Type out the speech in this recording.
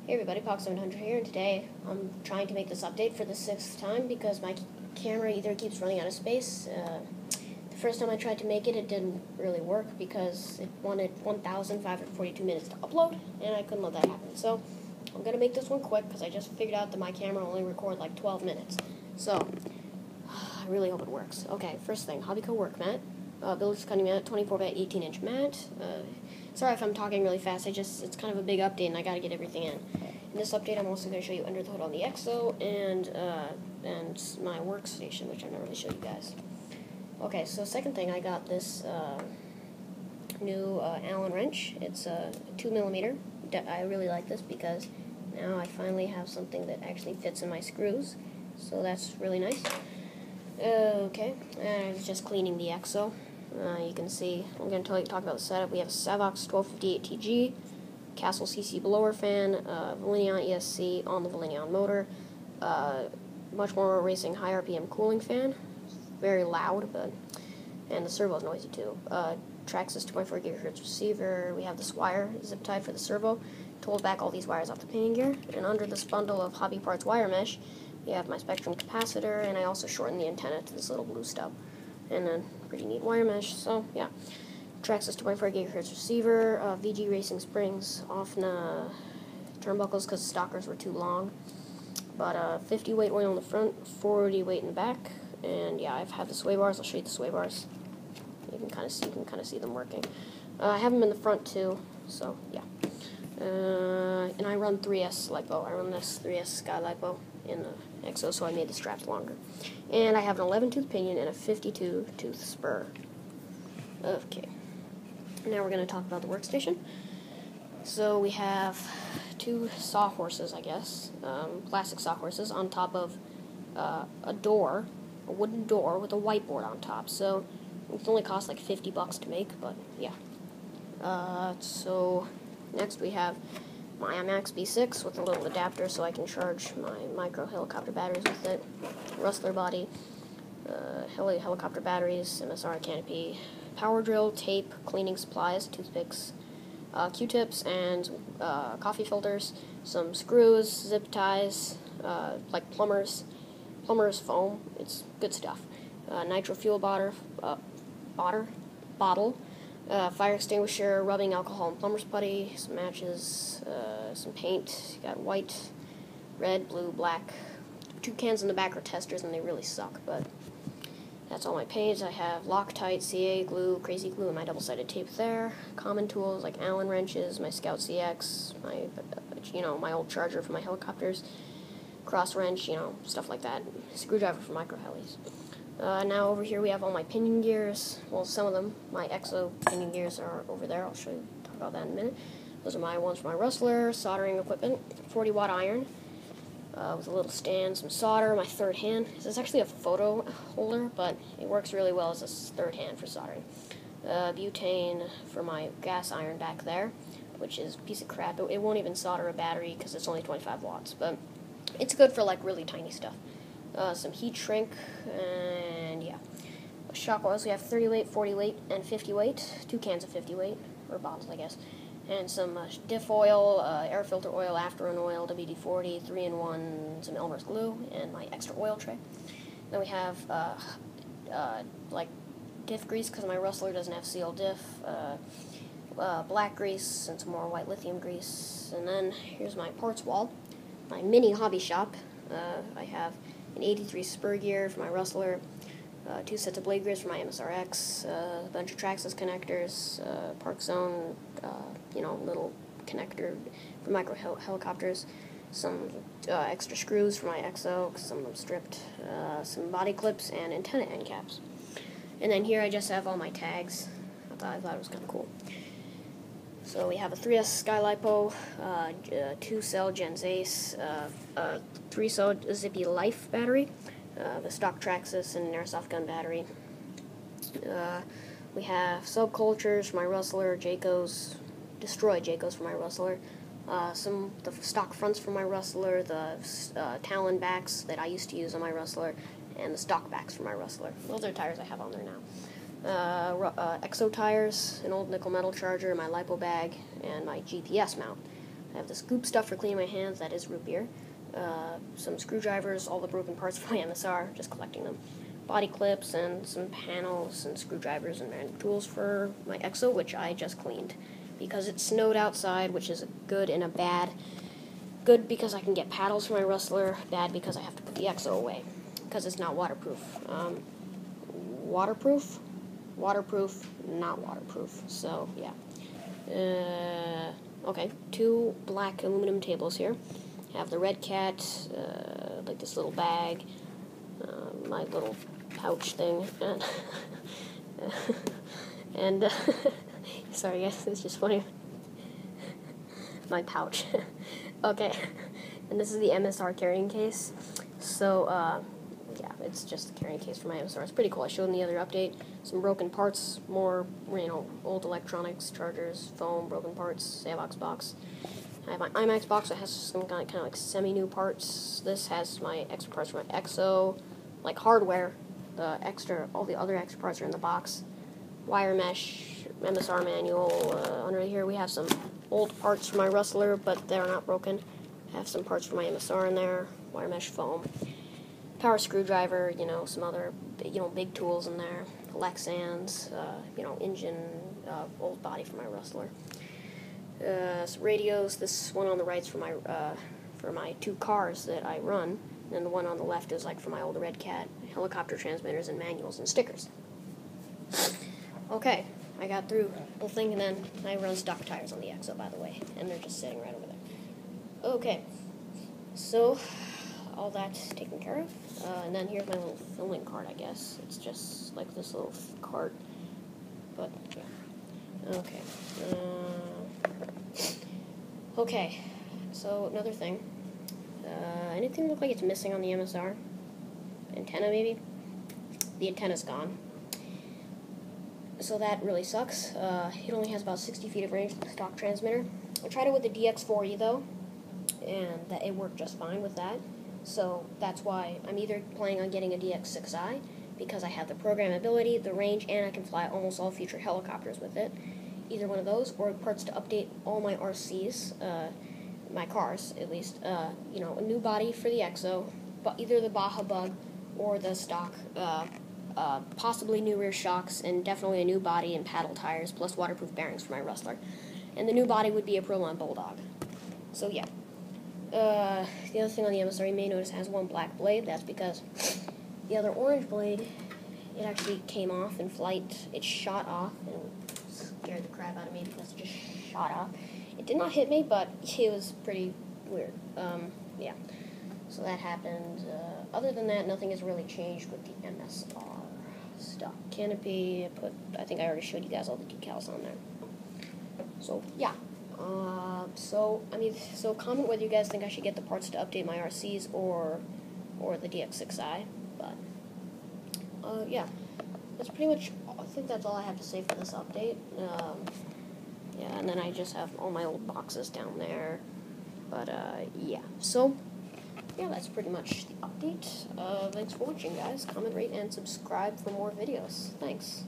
Hey everybody, Pokk700 here, and today I'm trying to make this update for the 6th time because my camera either keeps running out of space. The first time I tried to make it, it didn't really work because it wanted 1,542 minutes to upload, and I couldn't let that happen. So I'm going to make this one quick because I just figured out that my camera only records like 12 minutes. So I really hope it works. Okay, first thing, Hobbyco work mat. Builder's cutting mat, 24 by 18 inch mat. Sorry if I'm talking really fast, it's kind of a big update and I gotta get everything in. In this update I'm also going to show you under the hood on the EXO and my workstation, which I've never really showed you guys. Okay, so second thing, I got this new Allen wrench. It's a 2mm. I really like this because now I finally have something that actually fits in my screws, so that's really nice. Okay, and I was just cleaning the EXO. You can see, I'm going to talk about the setup. We have a Savox 1258TG, Castle CC blower fan, Valineon ESC on the Valineon motor, much more racing high RPM cooling fan, very loud, and the servo is noisy too. Traxxas 2.4 GHz receiver. We have this wire zip tied for the servo to hold back all these wires off the pinion gear, and under this bundle of hobby parts wire mesh, we have my Spectrum capacitor, and I also shortened the antenna to this little blue stub. And then pretty neat wire mesh, so yeah. Traxxas 2.4 GHz receiver, VG racing springs, off the turnbuckles because the stockers were too long. But 50 weight oil in the front, 40 weight in the back, and yeah, I've had the sway bars. I'll show you the sway bars. You can kind of see them working. I have them in the front too, so yeah. And I run 3S lipo. I run this 3S Sky lipo in the EXO, so I made the straps longer. And I have an 11-tooth pinion and a 52-tooth spur. Okay. Now we're going to talk about the workstation. So we have two sawhorses, I guess, plastic sawhorses on top of a wooden door with a whiteboard on top. So it only costs like $50 to make, but yeah. So next we have my IMAX B6 with a little adapter so I can charge my micro helicopter batteries with it, rustler body, helicopter batteries, MSR canopy, power drill, tape, cleaning supplies, toothpicks, Q-tips, and coffee filters, some screws, zip ties, like plumber's foam. It's good stuff. Nitro fuel bottle, fire extinguisher, rubbing alcohol and plumber's putty, some matches, some paint. Got white, red, blue, black. 2 cans in the back are testers and they really suck, but that's all my paints. I have Loctite, CA glue, crazy glue, and my double-sided tape there. Common tools like Allen wrenches, my Scout CX, my old charger for my helicopters, cross wrench, stuff like that. Screwdriver for micro helis. Now over here we have all my pinion gears. Well, some of them. My EXO pinion gears are over there. I'll talk about that in a minute. Those are my ones for my rustler, soldering equipment, 40-watt iron, with a little stand, some solder, my third hand. This is actually a photo holder, but it works really well as a third hand for soldering. Butane for my gas iron back there, which is a piece of crap. It won't even solder a battery because it's only 25 watts, but it's good for like really tiny stuff. Some heat shrink, and yeah. Shock oils, we have 30 weight, 40 weight, and 50 weight. 2 cans of 50 weight, or bottles, I guess. And some diff oil, air filter oil, afterburn oil, WD-40, 3-in-1, some Elmer's glue, and my extra oil tray. Then we have, like, diff grease, because my rustler doesn't have sealed diff, black grease, and some more white lithium grease. And then here's my parts wall, my mini hobby shop. I have an 83 spur gear for my rustler, 2 sets of blade gears for my MSRX, a bunch of Traxxas connectors, Park Zone, little connector for micro helicopters, some extra screws for my EXO, because some of them stripped, some body clips, and antenna end caps. And then here I just have all my tags. I thought it was kind of cool. So we have a 3S Sky lipo, 2-cell Gens Ace, 3-cell Zippy Life battery, the stock Traxxas and Airsoft gun battery. We have subcultures for my rustler, Jayco's, destroyed Jayco's for my rustler, the stock fronts for my rustler, the Talon backs that I used to use on my rustler, and the stock backs for my rustler. Those are tires I have on there now. EXO tires, an old nickel metal charger, my LiPo bag, and my GPS mount. I have this goop stuff for cleaning my hands, that is root beer. Some screwdrivers, all the broken parts for my MSR, just collecting them. Body clips and some panels and screwdrivers and random tools for my EXO, which I just cleaned. Because it snowed outside, which is a good and a bad. Good because I can get paddles for my Rustler, bad because I have to put the EXO away. Because it's not waterproof. Waterproof, not waterproof. So, yeah. Okay, 2 black aluminum tables here. I have the Red Cat, like this little bag, my little pouch thing, and sorry guys, it's just funny. My pouch. Okay, and this is the MSR carrying case. So, yeah, it's just a carrying case for my MSR. It's pretty cool. I showed in the other update some broken parts, more, old electronics, chargers, foam, broken parts, Savox box. I have my IMAX box that has some kind of like semi-new parts. This has my extra parts for my EXO, like hardware. All the other extra parts are in the box. Wire mesh, MSR manual. Under here we have some old parts for my Rustler, but they're not broken. I have some parts for my MSR in there. Wire mesh foam. Power screwdriver, some other, big tools in there. Lexans, engine, old body for my Rustler. Some radios. This one on the right's for my 2 cars that I run, and the one on the left is like for my old Red Cat. Helicopter transmitters and manuals and stickers. Okay, I got through the whole thing, and then I run stock tires on the EXO, by the way, and they're just sitting right over there. Okay, so all that's taken care of, and then here's my little filming card, I guess. It's just like this little card, but yeah. Okay. Okay, so another thing. Anything look like it's missing on the MSR? Antenna, maybe? The antenna's gone. So that really sucks. It only has about 60 feet of range, the stock transmitter. I tried it with the DX4E, though, and it worked just fine with that. So that's why I'm either planning on getting a DX6i, because I have the programmability, the range, and I can fly almost all future helicopters with it. Either one of those, or parts to update all my RCs, my cars at least. A new body for the EXO, but either the Baja Bug or the stock, possibly new rear shocks, and definitely a new body and paddle tires, plus waterproof bearings for my Rustler. And the new body would be a Prolon Bulldog. So yeah. The other thing on the MSR you may notice has one black blade. That's because the other orange blade, it actually came off in flight. It shot off and scared the crap out of me because it just shot off. It did not hit me, but it was pretty weird. Yeah. So that happened. Other than that, nothing has really changed with the MSR stock canopy. I think I already showed you guys all the decals on there. So yeah. So comment whether you guys think I should get the parts to update my RCs or the DX6i. But yeah, that's pretty much. I think that's all I have to say for this update. Yeah, and then I just have all my old boxes down there. But yeah, so yeah, that's pretty much the update. Thanks for watching, guys. Comment, rate, and subscribe for more videos. Thanks.